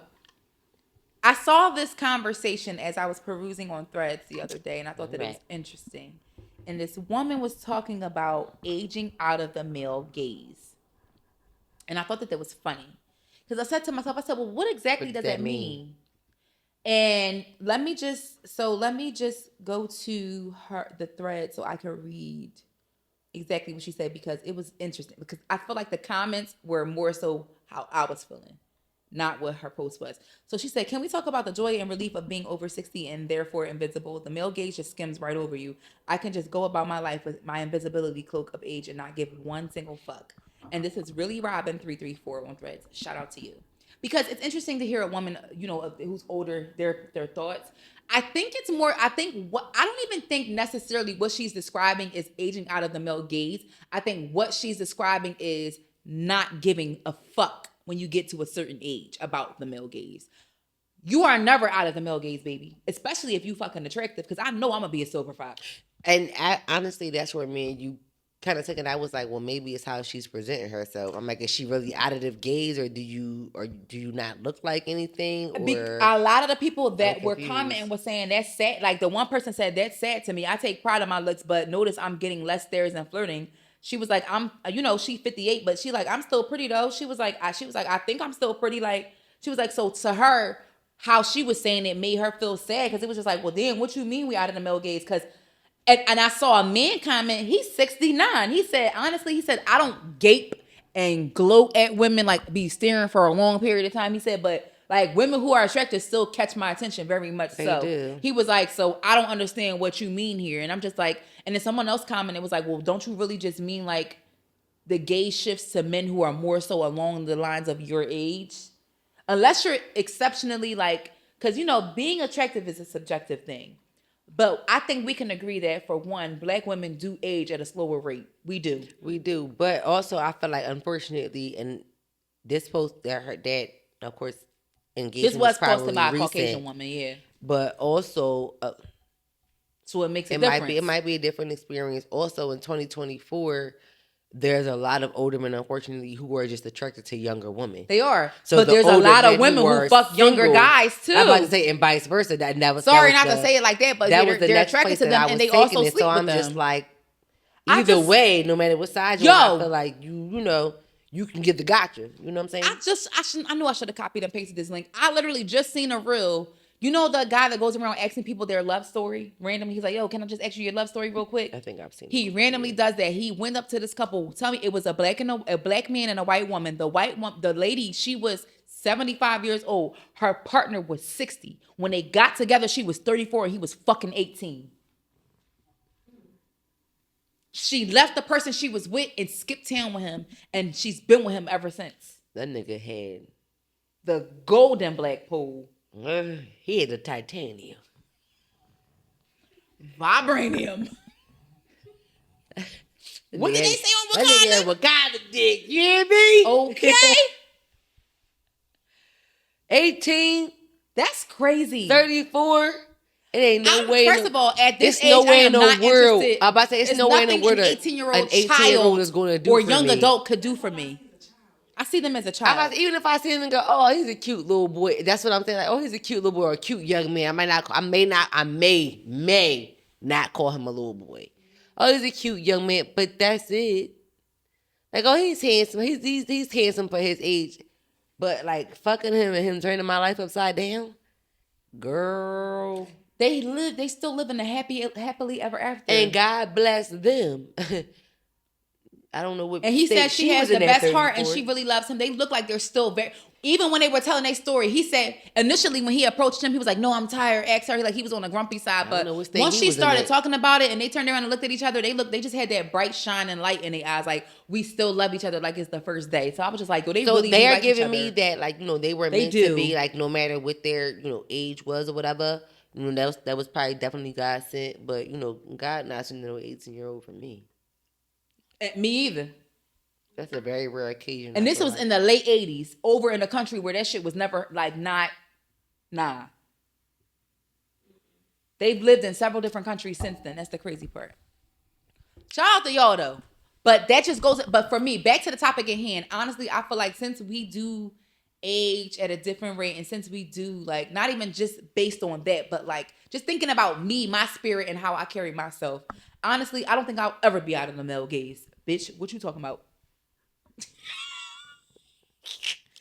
I saw this conversation as I was perusing on Threads the other day, and I thought that it was interesting. And this woman was talking about aging out of the male gaze. And I thought that was funny. Because I said to myself, well, what exactly does that mean? And let me just go to the thread so I can read exactly what she said, because it was interesting, because I feel like the comments were more so how I was feeling, not what her post was. So she said, can we talk about the joy and relief of being over 60 and therefore invisible? The male gaze just skims right over you. I can just go about my life with my invisibility cloak of age and not give one single fuck. And this is really Robin 334 on Threads. Shout out to you. Because it's interesting to hear a woman, who's older, their thoughts. I don't even think necessarily what she's describing is aging out of the male gaze. I think what she's describing is not giving a fuck when you get to a certain age about the male gaze. you are never out of the male gaze, baby. Especially if you fucking attractive, because I know I'm gonna be a silver fox. And honestly, that's where me and you kind of took it. I was like, well, maybe it's how she's presenting herself. I'm like, is she really out of the gaze, or do you not look like anything? Or A lot of the people that were confused. commenting was saying that's sad. Like the one person said that's sad to me. I take pride in my looks, but notice I'm getting less stares and flirting. She was like, I'm, she's 58, but she like, I'm still pretty though. She was like, I think I'm still pretty. Like, she was like, so to her, how she was saying it made her feel sad because it was just like, well, damn, what you mean we out of the male gaze? Because and I saw a man comment, he's 69. He said, honestly, I don't gape and gloat at women, like be staring for a long period of time. He said, but like women who are attractive still catch my attention very much so. do. He was like, so I don't understand what you mean here. And I'm just like, and then someone else commented, was like, well, don't you really just mean like the gaze shifts to men who are more so along the lines of your age? Unless you're exceptionally like, because being attractive is a subjective thing. But I think we can agree that for one, black women do age at a slower rate. We do. We do. But also, I feel like, unfortunately, and this post that of course, engagement This was probably posted by a recent, Caucasian woman, yeah. But also, So it makes a it difference. it might be a different experience. Also, in 2024, there's a lot of older men, unfortunately, who are just attracted to younger women. They are. So but there's a older lot of men women who are fuck younger single. guys too. I'm about to say, and vice versa. That was Sorry that was not to say it like that, but that was the they're next attracted place to that them I was and they taking also it. sleep So with I'm them. just like, I either just- way, no matter what side you're on, I feel like you can get the gotcha. You know what I'm saying? I knew I should have copied and pasted this link. I literally just seen a reel. You know the guy that goes around asking people their love story randomly? He's like, yo, can I just ask you your love story real quick? I think I've seen He randomly does that. He went up to this couple. Tell me, it was a black man and a white woman. The lady, she was 75 years old. Her partner was 60. When they got together, she was 34 and he was fucking 18. She left the person she was with and skipped town with him, and she's been with him ever since. That nigga had The golden black pool. he had the titanium. Vibranium. What did they say on That nigga had Wakanda? Wakanda dick. You hear me? Okay. 18, That's crazy. 34. It ain't no way. First of all, at this it's age, no way I am in the not world. interested. I'm about to say it's no way in the world an an 18-year-old 18-year-old child is going to do or for young me. adult could do for me. I see them as a child. Even if I see him and go, oh, he's a cute little boy. That's what I'm saying. Like, oh, he's a cute little boy or a cute young man. I may not call him a little boy. Oh, he's a cute young man, but that's it. Like, oh, he's handsome. He's handsome for his age. But like fucking him and him turning my life upside down, girl. They still live in a happily ever after. And God bless them. I don't know what. And he said she has the best heart and 34. she really loves him. They look like they're still very. Even when they were telling their story, he said initially when he approached him, he was like, "No, I'm tired." Asked her, like he was on the grumpy side. But once she started talking about it and they turned around and looked at each other, they just had that bright shining light in their eyes, like we still love each other, like it's the first day. So I was just like, yo, they really they are like giving each me other. that, like, they were meant to be, like, no matter what their age was or whatever. That was probably definitely God sent, but God not sending no 18-year-old for me. Me either. That's a very rare occasion. And this was in the late 80s, over in the country where that shit was never, like, nah. They've lived in several different countries since then. That's the crazy part. Shout out to y'all, though. But that just goes, but for me, back to the topic at hand, honestly, I feel like since we do age at a different rate, and since we do, like, not even just based on that, but, like, just thinking about me, my spirit, and how I carry myself, honestly, I don't think I'll ever be out of the male gaze. Bitch, what you talking about?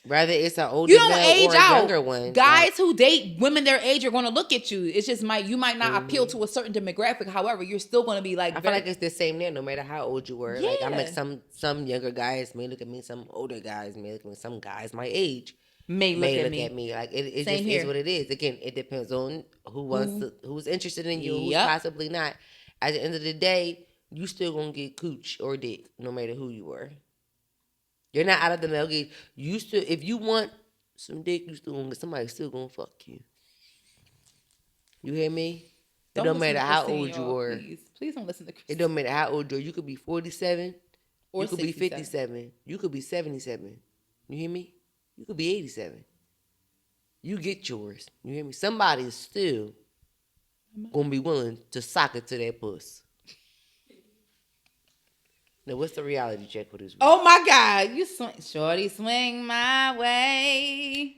Rather it's an older male or a younger one. Guys who date women their age are going to look at you. It's just you might not appeal to a certain demographic. However, you're still going to be like. I feel like it's the same there, no matter how old you were. Yeah. Like, I'm like some younger guys may look at me, some older guys may look at me, some guys my age may look at me. Like it Same just here. is what it is. Again, it depends on who's interested in you, who's Yep. possibly not. At the end of the day, you still gonna get cooch or dick, no matter who you are. You're not out of the male gaze. You still, if you want some dick, you still gonna get somebody still gonna fuck you. You hear me? It don't matter how old you are. Please don't listen to CHRISSIE. It don't matter how old you are. You could be 47, Or you could be 67. 57, you could be 77. You hear me? You could be 87. you get yours. You hear me? Somebody is still gonna be willing to sock it to that puss. Now, what's the reality check for this week? Oh my God, you shorty swing my way.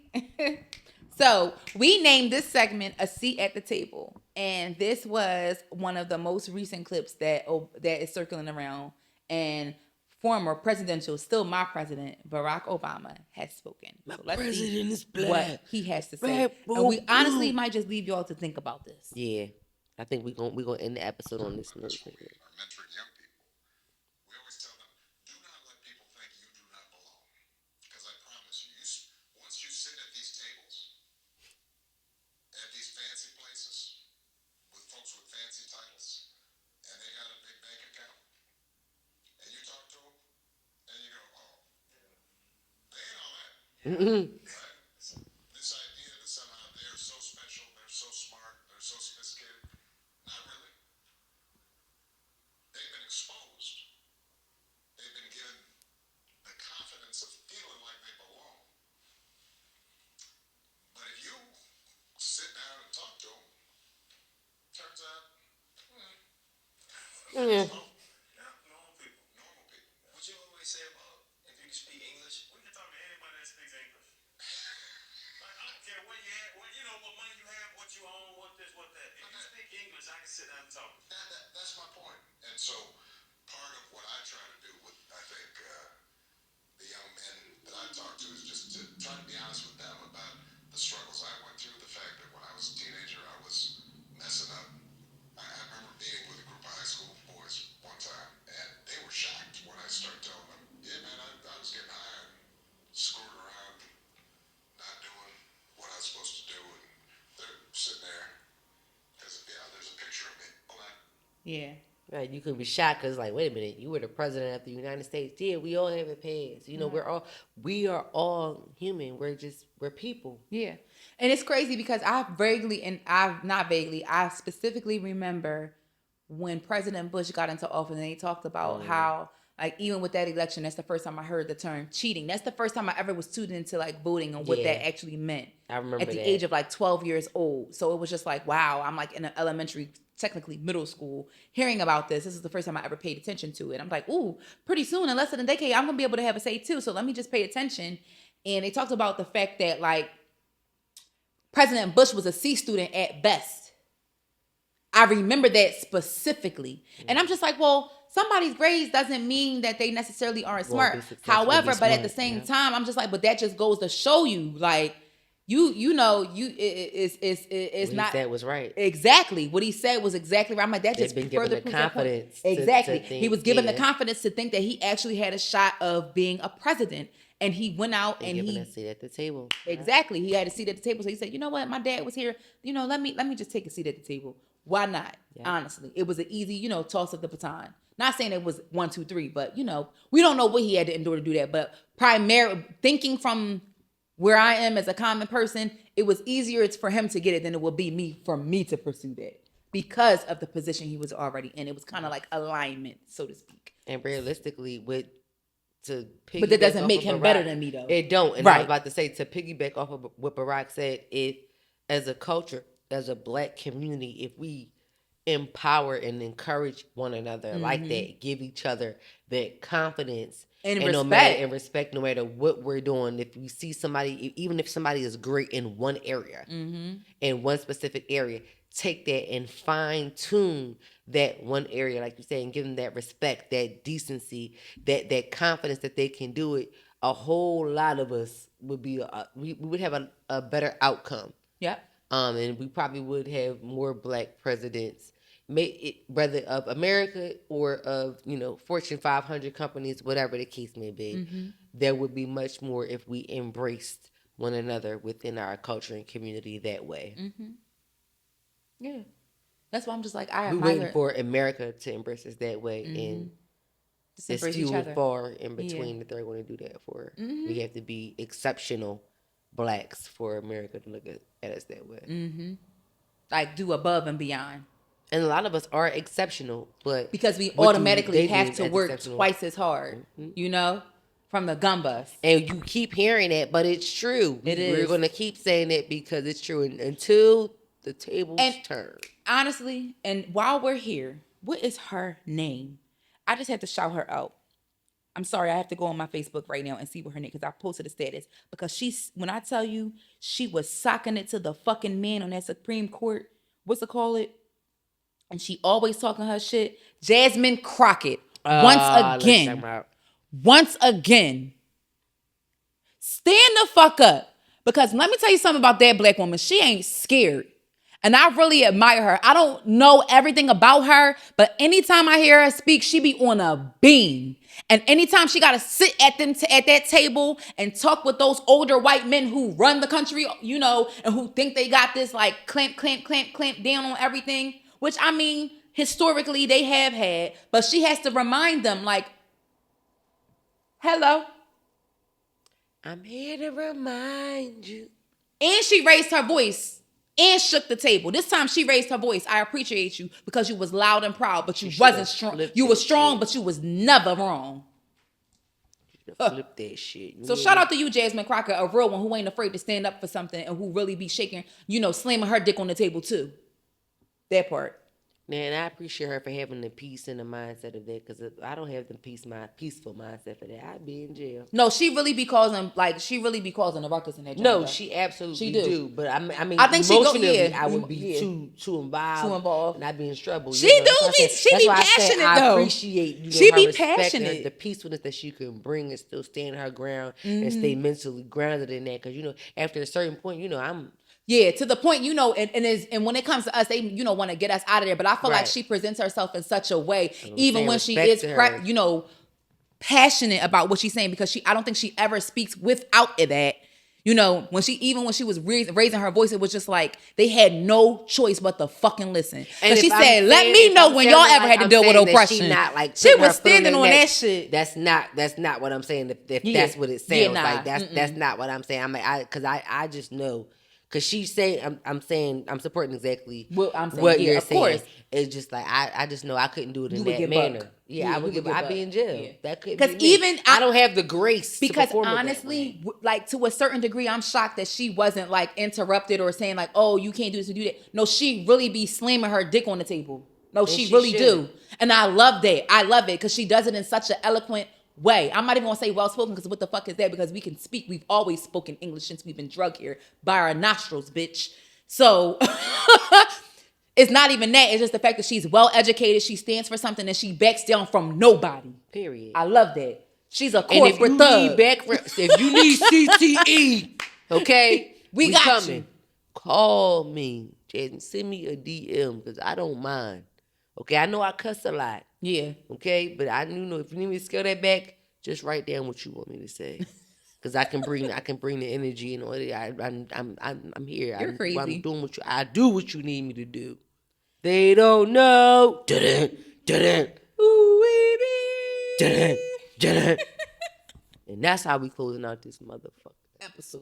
So we named this segment "A Seat at the Table," and this was one of the most recent clips that is circling around. And former presidential, still my president, Barack Obama has spoken. So let's president see is black. what he has to say. Black, And we boom, honestly boom. might just leave y'all to think about this. Yeah, I think we're gonna end the episode on this note. Are mentoring young people. We always tell them, do not let people think you do not belong. Because I promise you, once you sit at these tables, at these fancy places, with folks with fancy titles, and they got a big bank account, and you talk to them, and you go, oh, they ain't all that. Mm-hmm. Right? This idea that somehow they're so special, they're so smart, they're so sophisticated, not really. They've been exposed. They've been given the confidence of feeling like they belong. But if you sit down and talk to them, turns out, Yeah. normal people. Normal people. What you always say about if you can speak English? We can talk to anybody that speaks English. Like, I don't care where you at, what money you have, what you own, what this, what that. If you speak English, I can sit down and talk. That's my point. And so part of what I try to do with, I think, the young men that I talk to is just to try to be honest with them about the struggles I went through, the fact that when I was a teenager, I was messing up. I remember meeting with a group of high school boys one time, and they were shocked when I started telling them, yeah, man, I was getting high and screwing around, not doing what I was supposed to do, and they're sitting there, because, there's a picture of me. Yeah. Right, you could be shocked because, like, wait a minute, you were the president of the United States. Yeah, we all have a past. You know, we are all human. We're people. Yeah. And it's crazy because I specifically remember when President Bush got into office and they talked about how, like, even with that election, that's the first time I heard the term cheating. That's the first time I ever was tuned into, like, voting and what that actually meant. I remember at the age of, like, 12 years old. So it was just like, wow, I'm, like, in an elementary, technically middle school, hearing about this. This is the first time I ever paid attention to it. I'm like, ooh, pretty soon, in less than a decade, I'm going to be able to have a say too. So let me just pay attention. And they talked about the fact that, like, President Bush was a C student at best. I remember that specifically. And I'm just like, well, somebody's grades doesn't mean that they necessarily aren't smart. However, but at the same time, I'm just like, but that just goes to show you, like, it's not. What he said was right. Exactly. What he said was exactly right. I'm like, that just been further given the confidence. Exactly. To think, he was given the confidence to think that he actually had a shot of being a president. And he went out and he a seat at the table. Exactly. He had a seat at the table. So he said, you know what? My dad was here. You know, let me just take a seat at the table. Why not? Yeah. Honestly, it was an easy, toss of the baton. Not saying it was 1, 2, 3, but we don't know what he had to endure to do that. But primarily thinking from where I am as a common person, it was easier for him to get it than it would be for me to pursue that because of the position he was already in. It was kind of like alignment, so to speak. And realistically, but that doesn't make him better than me, though. It don't. And I was about to say, to piggyback off of what Barack said, as a culture, as a black community, if we empower and encourage one another like that, give each other that confidence and respect, no matter what we're doing. If we see somebody, even if somebody is great in one area, in one specific area, take that and fine tune that one area, like you say, and give them that respect, that decency, that confidence that they can do it. A whole lot of us would be, we would have a better outcome. Yeah. And we probably would have more black presidents, whether of America or of, Fortune 500 companies, whatever the case may be. There would be much more if we embraced one another within our culture and community that way. Yeah. That's why I'm just like, we're waiting for America to embrace us that way. And it's few and far in between that they're going to do that for. We have to be exceptional blacks for America to look at us that way. Like, do above and beyond. And a lot of us are exceptional, but because we automatically have to work twice as hard, from the gun bus. And you keep hearing it, but it's true. It We're is. going to keep saying it because it's true until the tables turn. Honestly, and while we're here, what is her name? I just have to shout her out. I'm sorry, I have to go on my Facebook right now and see what her name, because I posted a status. Because when I tell you, she was socking it to the fucking man on that Supreme Court. What's it called? And she always talking her shit. Jasmine Crockett. Once again, stand the fuck up. Because let me tell you something about that black woman. She ain't scared. And I really admire her. I don't know everything about her, but anytime I hear her speak, she be on a beam. And anytime she got to sit at that table and talk with those older white men who run the country, you know, and who think they got this like clamp down on everything, which I mean, historically they have had, but she has to remind them like, hello. I'm here to remind you. And she raised her voice. And shook the table. This time she raised her voice. I appreciate you because you was loud and proud, but you wasn't strong. You was strong, but you was never wrong. Flip that shit. So shout out to you, Jasmine Crockett, a real one who ain't afraid to stand up for something and who really be shaking, you know, slamming her dick on the table too. That part. Man, I appreciate her for having the peace and the mindset of that, because I don't have the peaceful mindset for that. I'd be in jail. No, she really be causing a ruckus in that joint. No, though. she absolutely She do. But I mean, I think she emotionally, I would be too involved. And I'd be in trouble. She be passionate though. I appreciate she her be respect passionate. and the peacefulness that she can bring and still stand her ground and stay mentally grounded in that. Because, you know, after a certain point, you know, Yeah, to the point, you know, and when it comes to us, they, you know, want to get us out of there. But I feel like she presents herself in such a way, even when she is, you know, passionate about what she's saying, because I don't think she ever speaks without that. You know, when she was raising her voice, it was just like they had no choice but to fucking listen. And she said, "Let me know when y'all ever had to deal with oppression." She was standing on that shit. That's not what I'm saying. If that's what it sounds like, that's not what I'm saying. I just know. Cause she's saying, I'm supporting exactly what you're saying. Course. It's just like I just know I couldn't do it in that manner. Yeah, I'd be in jail. Yeah. That could be me. Even I don't have the grace. Because honestly, like to a certain degree, I'm shocked that she wasn't like interrupted or saying like, "Oh, you can't do this or do that." No, she really be slamming her dick on the table. No, she really do, and I love that. I love it because she does it in such an eloquent way. I'm not even gonna say well spoken, because what the fuck is that? Because we can speak. We've always spoken English since we've been drugged here by our nostrils, bitch. So it's not even that. It's just the fact that she's well educated. She stands for something and she backs down from nobody. Period. I love that. She's a corporate thug. If you need CTE, okay, we got coming. you. Call me, Jason. Send me a DM because I don't mind. Okay, I know I cuss a lot. Yeah. Okay, but I know if you need me to scale that back, just write down what you want me to say, because I can bring the energy and all that. I'm here. You're crazy. I'm doing I do what you need me to do. They don't know. And that's how we closing out this motherfucker episode.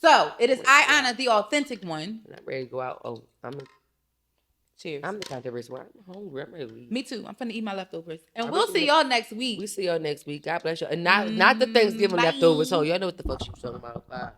So it is I Honor the Authentic One. And I'm ready to go out. Oh, Cheers. I'm the controversial one. I'm hungry. I'm ready to leave. Me too. I'm finna eat my leftovers. And we'll see y'all next week. We'll see y'all next week. God bless you. And not the Thanksgiving leftovers. So y'all know what the fuck she was talking about. Bye.